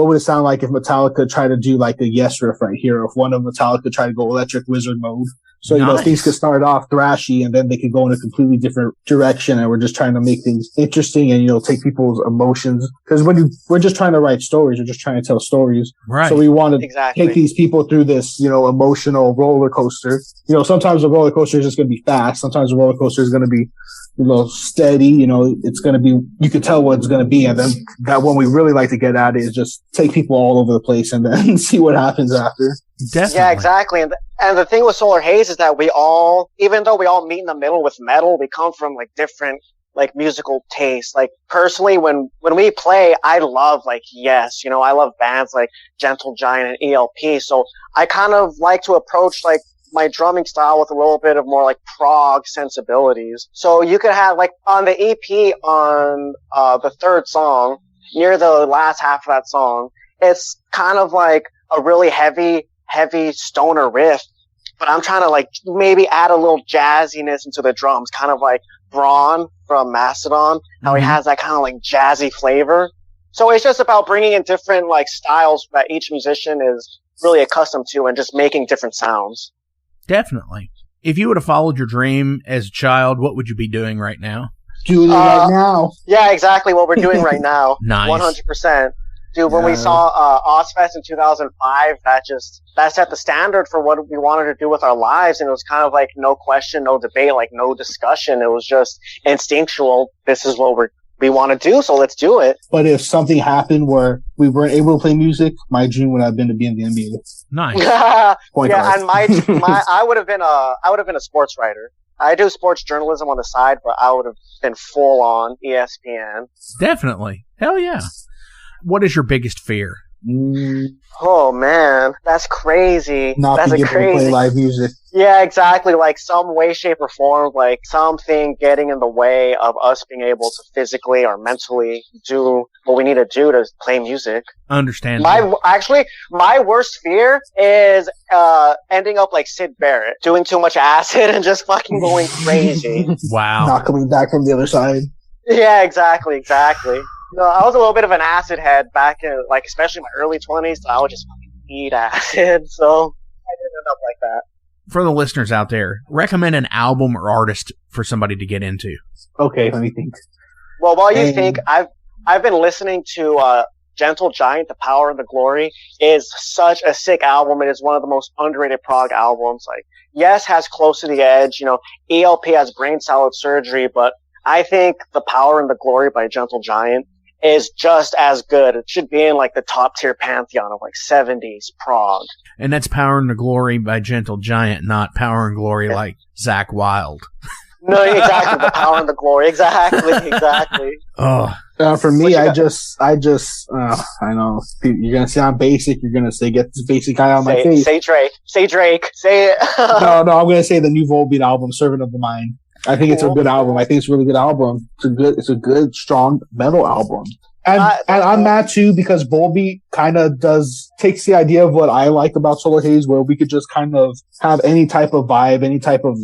would it sound like if Metallica tried to do like a Yes riff right here? If one of Metallica tried to go Electric Wizard mode? So, things could start off thrashy and then they could go in a completely different direction. And we're just trying to make things interesting and, take people's emotions. Because we're just trying to write stories. We're just trying to tell stories. Right. So we want to take these people through this, emotional roller coaster. Sometimes the roller coaster is just going to be fast. Sometimes the roller coaster is going to be, steady. It's going to be, you can tell what it's going to be. And then that one we really like to get at is just take people all over the place and then see what happens after. Definitely. Yeah, exactly. And the thing with Solar Haze is that we all, even though we all meet in the middle with metal, we come from different musical tastes. Personally, when we play, I love Yes, I love bands like Gentle Giant and ELP. So I kind of like to approach my drumming style with a little bit of more prog sensibilities. So you could have on the EP on the third song, near the last half of that song, it's kind of a really heavy stoner riff, but I'm trying to maybe add a little jazziness into the drums, kind of like Braun from Mastodon, how he has that kind of jazzy flavor. So it's just about bringing in different styles that each musician is really accustomed to and just making different sounds. Definitely. If you would have followed your dream as a child, what would you be doing right now? Doing it right now. Yeah, exactly what we're doing right now. Nice. 100%. Dude, when we saw Ozfest in 2005, that set the standard for what we wanted to do with our lives, and it was kind of no question, no debate, no discussion. It was just instinctual. This is what we want to do, so let's do it. But if something happened where we weren't able to play music, my dream would have been to be in the NBA. Nice. And I would have been a sports writer. I do sports journalism on the side, but I would have been full on ESPN. Definitely. Hell yeah. What is your biggest fear? Oh man, that's crazy. Not being able to play live music. Yeah, exactly. Some way, shape, or form, something getting in the way of us being able to physically or mentally do what we need to do to play music. Understandable. My worst fear is ending up like Sid Barrett, doing too much acid and just fucking going crazy. Wow. Not coming back from the other side. Yeah, exactly. No, I was a little bit of an acid head back in, especially my early 20s, so I would just fucking eat acid, so I didn't end up like that. For the listeners out there, recommend an album or artist for somebody to get into. Okay, let me think. Well, while you think, I've been listening to Gentle Giant, The Power and the Glory is such a sick album. It is one of the most underrated prog albums. Yes has Close to the Edge, ELP has Brain Salad Surgery, but I think The Power and the Glory by Gentle Giant is just as good. It should be in the top tier pantheon of 70s prog. And that's Power and the Glory by Gentle Giant, not Power and Glory like Zakk Wylde. No, exactly. The Power and the Glory. Exactly. Oh. For me, I know you're gonna say I'm basic. You're gonna say get this basic guy on my face. Say Drake. Say it. No, I'm gonna say the new Volbeat album, Servant of the Mind. I think it's a good album. I think it's a really good album. It's a good, strong metal album. And I'm mad too because Volbeat kind of takes the idea of what I like about Solar Haze, where we could just kind of have any type of vibe, any type of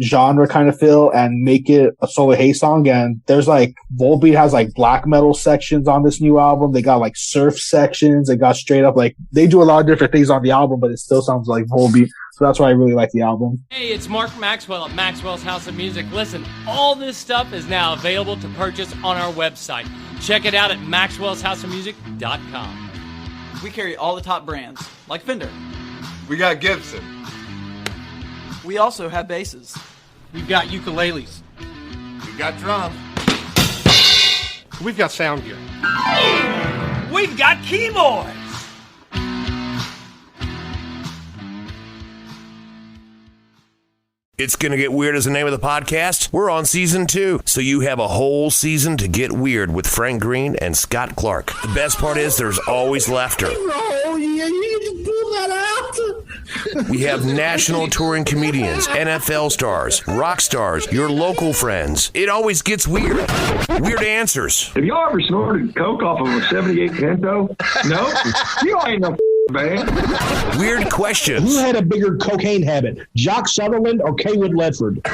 genre kind of feel and make it a Solar Haze song. And there's Volbeat has black metal sections on this new album. They got surf sections. They got straight up they do a lot of different things on the album, but it still sounds like Volbeat. So that's why I really like the album. Hey, it's Mark Maxwell at Maxwell's House of Music. Listen, all this stuff is now available to purchase on our website. Check it out at maxwellshouseofmusic.com. We carry all the top brands, like Fender. We got Gibson. We also have basses. We've got ukuleles. We got drums. We've got sound gear. We've got keyboards. It's Gonna Get Weird is the name of the podcast. We're on season 2, so you have a whole season to get weird with Frank Green and Scott Clark. The best part is there's always laughter. Oh, yeah, you can pull that out. We have national touring comedians, NFL stars, rock stars, your local friends. It always gets weird. Weird answers. Have y'all ever snorted coke off of a 78 Pinto? No? You ain't no man. Weird questions. Who had a bigger cocaine habit, Jock Sutherland or Kaywood Ledford?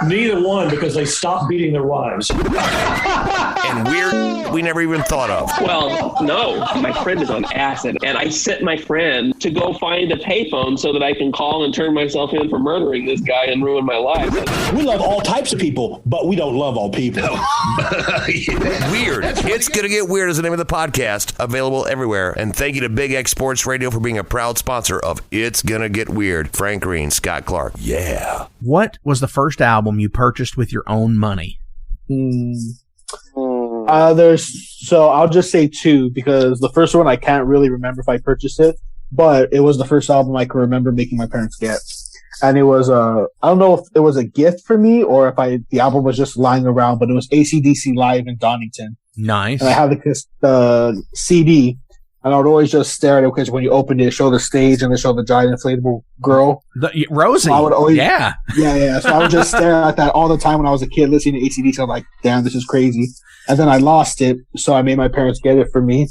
Neither one, because they stopped beating their wives. And weird we never even thought of. Well, no. My friend is on acid, and I sent my friend to go find a payphone so that I can call and turn myself in for murdering this guy and ruin my life. We love all types of people, but we don't love all people. Weird. It's Gonna Get Weird is the name of the podcast, available everywhere. And thank you to Big X Sports Radio for being a proud sponsor of It's Gonna Get Weird. Frank Green, Scott Clark. Yeah. What was the first album you purchased with your own money? So I'll just say two, because the first one I can't really remember if I purchased it, but it was the first album I can remember making my parents get. And it was I don't know if it was a gift for me or if the album was just lying around, but it was AC/DC Live in Donington. Nice. And I had the CD, and I would always just stare at it because when you opened it showed the stage and it showed the giant inflatable girl. Rosie. So I would always, yeah. So I would just stare at that all the time when I was a kid listening to AC/DC. I'm like, damn, this is crazy. And then I lost it, so I made my parents get it for me.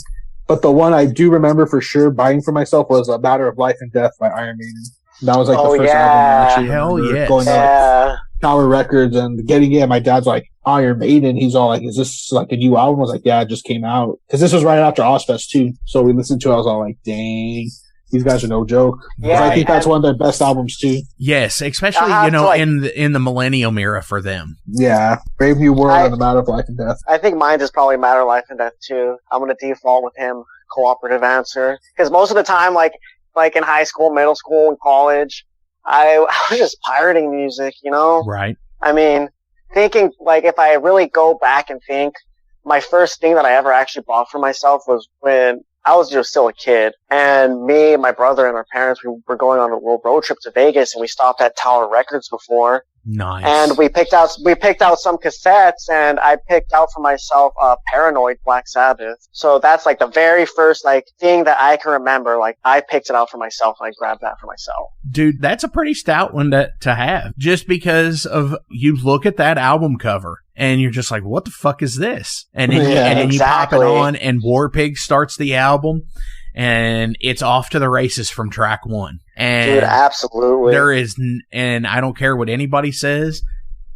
But the one I do remember for sure buying for myself was A Matter of Life and Death by Iron Maiden. That was like the first album I actually remember going to like Tower Records and getting it. My dad's like, Iron Maiden. He's all like, is this like a new album? I was like, yeah, it just came out. Because this was right after Ozfest too. So we listened to it. I was all like, dang, these guys are no joke. Yeah, I think that's one of their best albums too. Yes, especially, in the Millennium era for them. Yeah. Brave New World and A Matter of Life and Death. I think mine is probably Matter of Life and Death too. I'm going to default with him, cooperative answer. Because most of the time, like in high school, middle school, and college, I was just pirating music, you know? Right. I mean, thinking, like, if I really go back and think, my first thing that I ever actually bought for myself was when I was just still a kid, and me, my brother, and our parents, we were going on a little road trip to Vegas, and we stopped at Tower Records before. Nice. And we picked out some cassettes, and I picked out for myself Paranoid Black Sabbath. So that's like the very first thing that I can remember. Like, I picked it out for myself, and I grabbed that for myself. Dude, that's a pretty stout one to have. Just because of you look at that album cover and you're just like, what the fuck is this? And then you pop it on and War Pig starts the album and it's off to the races from track one. And dude, absolutely. There is, and I don't care what anybody says,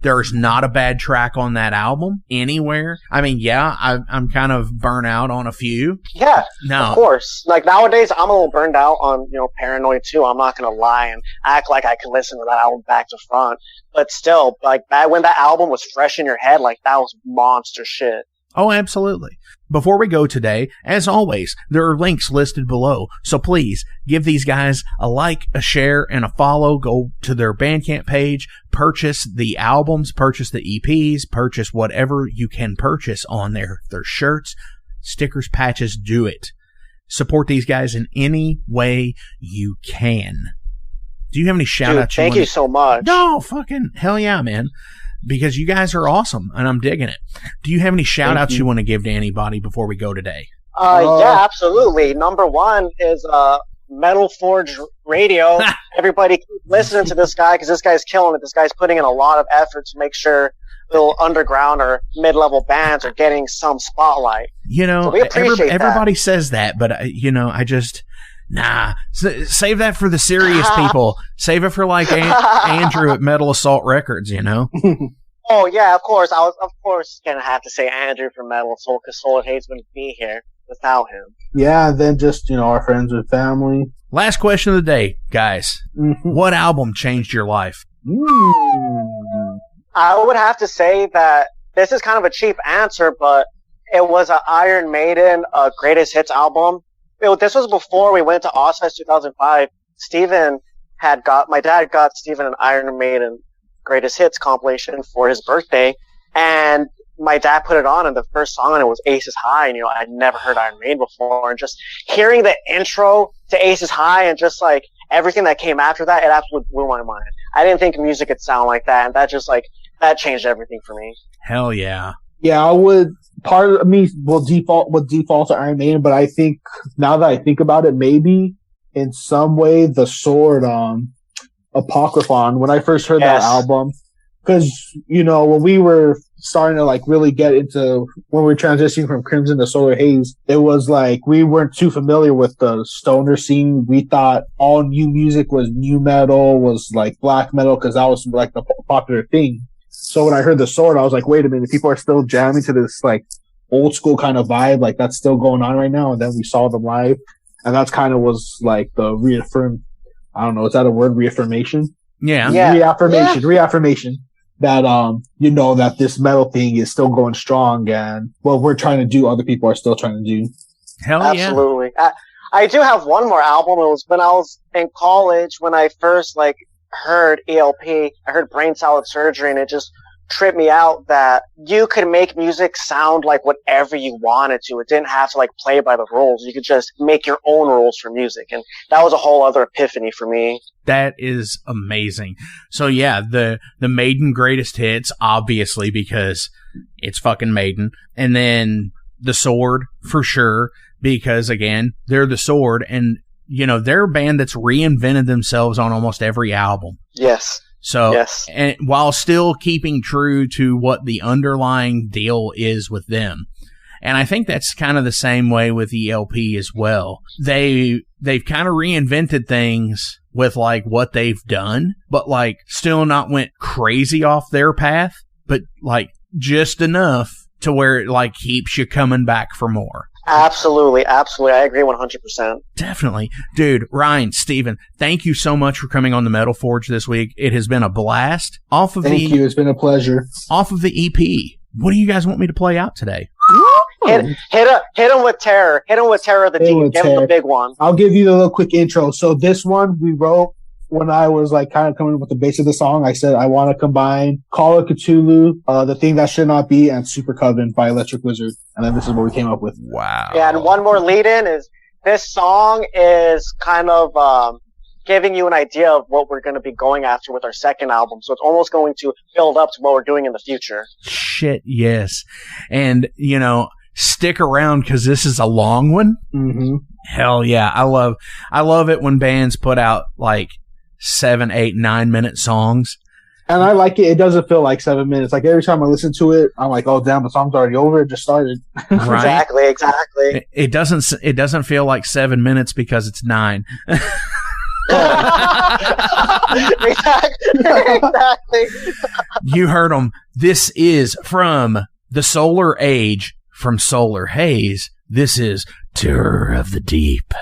there's not a bad track on that album anywhere. I mean, yeah, I'm kind of burnt out on a few. Yeah, no, of course. Like nowadays, I'm a little burned out on, Paranoid too. I'm not going to lie and act like I can listen to that album back to front. But still, when that album was fresh in your head, that was monster shit. Oh, absolutely. Before we go today, as always, there are links listed below. So please give these guys a like, a share, and a follow. Go to their Bandcamp page, purchase the albums, purchase the EPs, purchase whatever you can purchase on there. Their shirts, stickers, patches, do it. Support these guys in any way you can. Do you have any shout outs? Thank you so much. No, fucking hell yeah, man. Because you guys are awesome, and I'm digging it. Do you have any shout-outs you want to give to anybody before we go today? Yeah, absolutely. Number one is Metal Forge Radio. Everybody keep listening to this guy, because this guy's killing it. This guy's putting in a lot of effort to make sure little underground or mid-level bands are getting some spotlight. So we appreciate everybody says that, but, I just... Nah, save that for the serious people. Save it for Andrew at Metal Assault Records, Oh, yeah, of course. I was, of course, going to have to say Andrew from Metal Assault because Solar Haze wouldn't be here without him. Yeah, and then just, our friends and family. Last question of the day, guys. What album changed your life? I would have to say that this is kind of a cheap answer, but it was an Iron Maiden Greatest Hits album. This was before we went to Ozfest 2005. My dad got Steven an Iron Maiden Greatest Hits compilation for his birthday, and my dad put it on, and the first song on it was Aces High, and I'd never heard Iron Maiden before, and just hearing the intro to Aces High and just everything that came after that, it absolutely blew my mind. I didn't think music could sound like that, and that just that changed everything for me. Hell yeah. Yeah, I would. Part of me will default to Iron Maiden, but I think now that I think about it, maybe in some way the Sword Apocryphon, when I first heard that album, because when we were starting to like really get into when we were transitioning from Crimson to Solar Haze, it was like we weren't too familiar with the stoner scene. We thought all new music was new metal, was like black metal, because that was like the popular thing. So when I heard the Sword, I was like, wait a minute, people are still jamming to this like old school kind of vibe, like that's still going on right now. And then we saw them live, and that's kind of was like the I don't know, is that a word? Reaffirmation? Yeah. Reaffirmation that, that this metal thing is still going strong, and what we're trying to do, other people are still trying to do. Hell yeah. Absolutely. I do have one more album. It was when I was in college when I first like heard ELP. I heard Brain Salad Surgery, and it just tripped me out that you could make music sound like whatever you wanted to. It didn't have to like play by the rules. You could just make your own rules for music, and that was a whole other epiphany for me. That is amazing. So yeah, the Maiden greatest hits, obviously, because it's fucking Maiden, and then the Sword for sure, because again, they're the Sword, and they're a band that's reinvented themselves on almost every album. Yes. So, yes. And while still keeping true to what the underlying deal is with them. And I think that's kind of the same way with ELP as well. They've kind of reinvented things with like what they've done, but like still not went crazy off their path, but like just enough to where it like keeps you coming back for more. Absolutely. I agree 100%. Definitely. Dude, Ryan, Steven, thank you so much for coming on the Metal Forge this week. It has been a blast. Thank you. It's been a pleasure. Off of the EP, what do you guys want me to play out today? Hit him with Terror. Hit him with Terror of the Deep. Give him the big one. I'll give you the little quick intro. So this one we wrote when I was like kind of coming up with the base of the song. I said I want to combine Call of Cthulhu, The Thing That Should Not Be, and Super Coven by Electric Wizard. And then this is what we came up with. Wow. Yeah, and one more lead in is this song is kind of giving you an idea of what we're going to be going after with our second album. So it's almost going to build up to what we're doing in the future. Shit, yes. And, stick around because this is a long one. Mm-hmm. Hell yeah. I love it when bands put out like 7, 8, 9 minute songs. And I like it. It doesn't feel like 7 minutes. Like every time I listen to it, I'm like, oh damn, the song's already over. It just started. Right? Exactly. It doesn't feel like 7 minutes because it's 9. Exactly. You heard them. This is from the Solar Age, from Solar Haze. This is Terror of the Deep.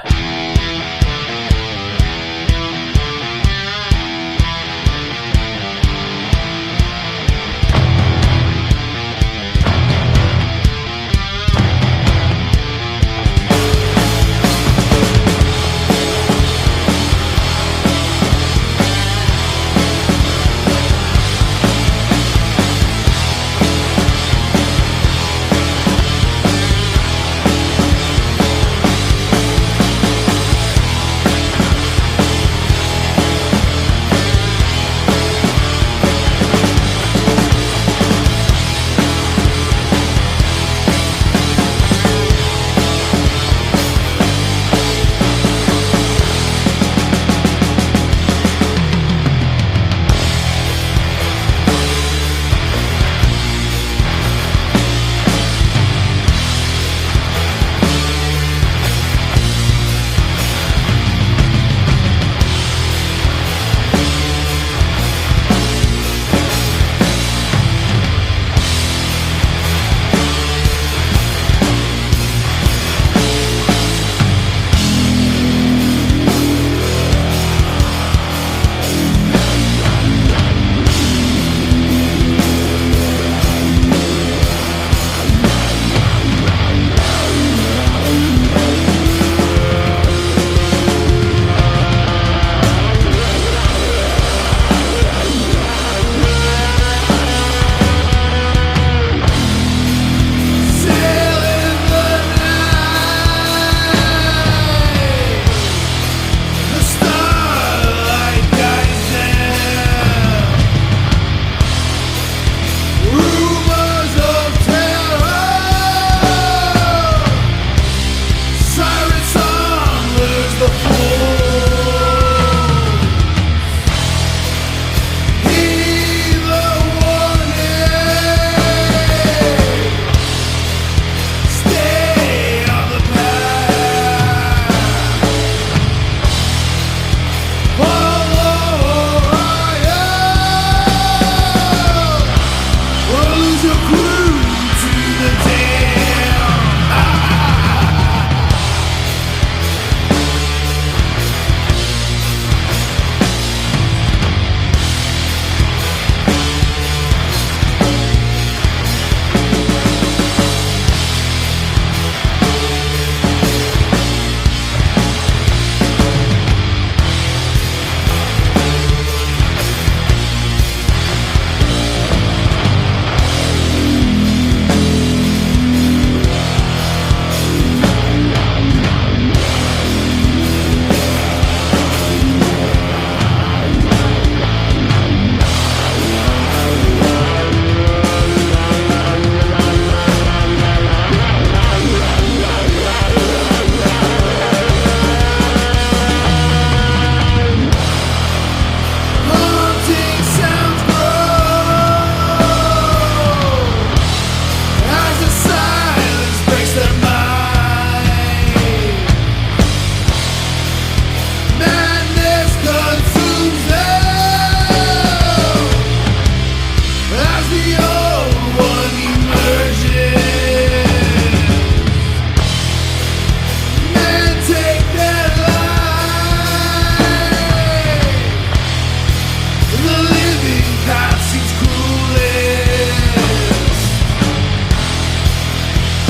path seems cruelest.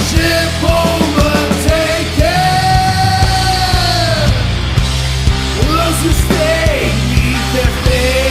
Ship overtaken. Those who stay meet their fate.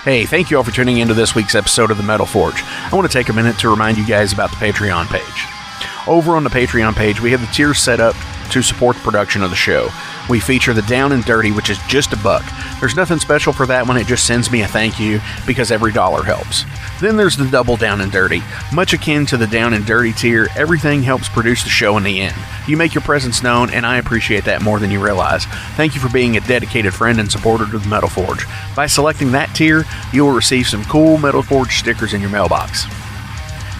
Hey, thank you all for tuning into this week's episode of the Metal Forge. I want to take a minute to remind you guys about the Patreon page. Over on the Patreon page, we have the tiers set up to support the production of the show. We feature the Down and Dirty, which is just $1. There's nothing special for that one, it just sends me a thank you because every dollar helps. Then there's the Double Down and Dirty. Much akin to the Down and Dirty tier, everything helps produce the show in the end. You make your presence known, and I appreciate that more than you realize. Thank you for being a dedicated friend and supporter of the Metal Forge. By selecting that tier, you will receive some cool Metal Forge stickers in your mailbox.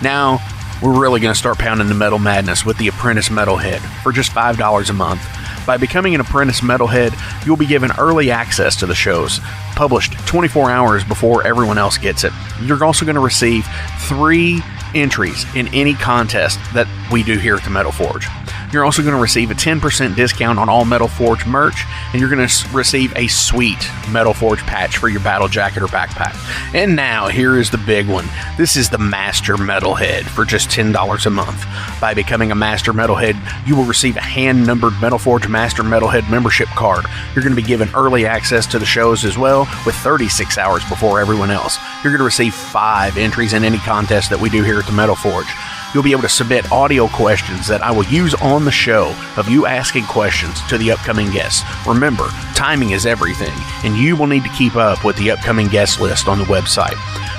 Now, we're really going to start pounding the metal madness with the Apprentice Metalhead for just $5 a month. By becoming an Apprentice Metalhead, you'll be given early access to the shows, published 24 hours before everyone else gets it. You're also going to receive 3 entries in any contest that we do here at the Metal Forge. You're also going to receive a 10% discount on all Metal Forge merch, and you're going to receive a sweet Metal Forge patch for your battle jacket or backpack. And now, here is the big one. This is the Master Metalhead for just $10 a month. By becoming a Master Metalhead, you will receive a hand-numbered Metal Forge Master Metalhead membership card. You're going to be given early access to the shows as well, with 36 hours before everyone else. You're going to receive 5 entries in any contest that we do here at the Metal Forge. You'll be able to submit audio questions that I will use on the show of you asking questions to the upcoming guests. Remember, timing is everything, and you will need to keep up with the upcoming guest list on the website.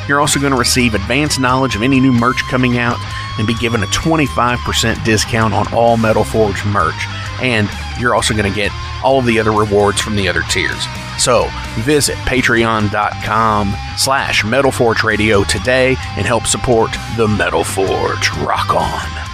You're also going to receive advanced knowledge of any new merch coming out and be given a 25% discount on all Metal Forge merch. And you're also going to get all of the other rewards from the other tiers. So visit patreon.com/Metal Forge Radio today and help support the Metal Forge. Rock on.